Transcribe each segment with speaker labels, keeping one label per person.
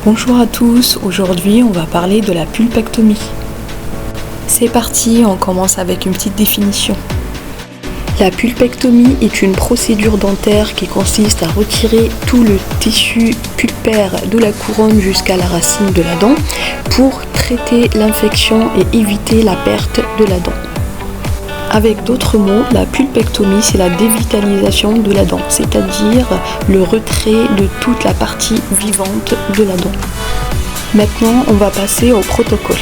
Speaker 1: Bonjour à tous, aujourd'hui on va parler de la pulpectomie. C'est parti, on commence avec une petite définition. La pulpectomie est une procédure dentaire qui consiste à retirer tout le tissu pulpaire de la couronne jusqu'à la racine de la dent pour traiter l'infection et éviter la perte de la dent. Avec d'autres mots, la pulpectomie, c'est la dévitalisation de la dent, c'est-à-dire le retrait de toute la partie vivante de la dent. Maintenant, on va passer au protocole.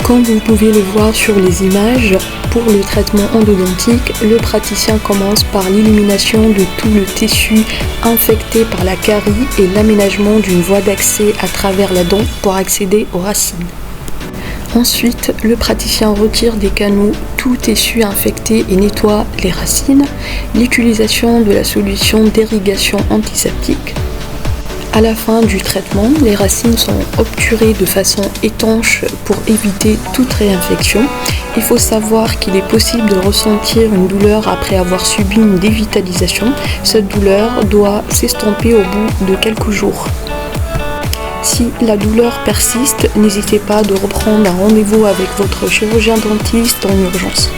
Speaker 1: Comme vous pouvez le voir sur les images, pour le traitement endodontique, le praticien commence par l'élimination de tout le tissu infecté par la carie et l'aménagement d'une voie d'accès à travers la dent pour accéder aux racines. Ensuite, le praticien retire des canaux tout tissu infecté et nettoie les racines. L'utilisation de la solution d'irrigation antiseptique. À la fin du traitement, les racines sont obturées de façon étanche pour éviter toute réinfection. Il faut savoir qu'il est possible de ressentir une douleur après avoir subi une dévitalisation. Cette douleur doit s'estomper au bout de quelques jours. Si la douleur persiste, n'hésitez pas de reprendre un rendez-vous avec votre chirurgien dentiste en urgence.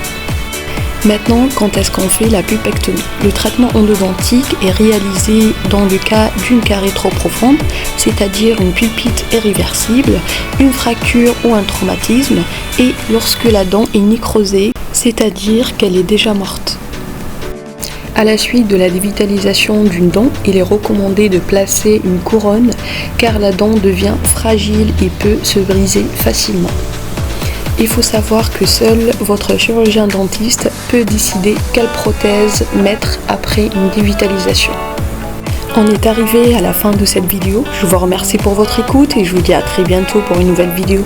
Speaker 1: Maintenant, quand est-ce qu'on fait la pulpectomie? Le traitement endodontique est réalisé dans le cas d'une carie trop profonde, c'est-à-dire une pulpite irréversible, une fracture ou un traumatisme, et lorsque la dent est nécrosée, c'est-à-dire qu'elle est déjà morte. À la suite de la dévitalisation d'une dent, il est recommandé de placer une couronne car la dent devient fragile et peut se briser facilement. Il faut savoir que seul votre chirurgien dentiste peut décider quelle prothèse mettre après une dévitalisation. On est arrivé à la fin de cette vidéo. Je vous remercie pour votre écoute et je vous dis à très bientôt pour une nouvelle vidéo.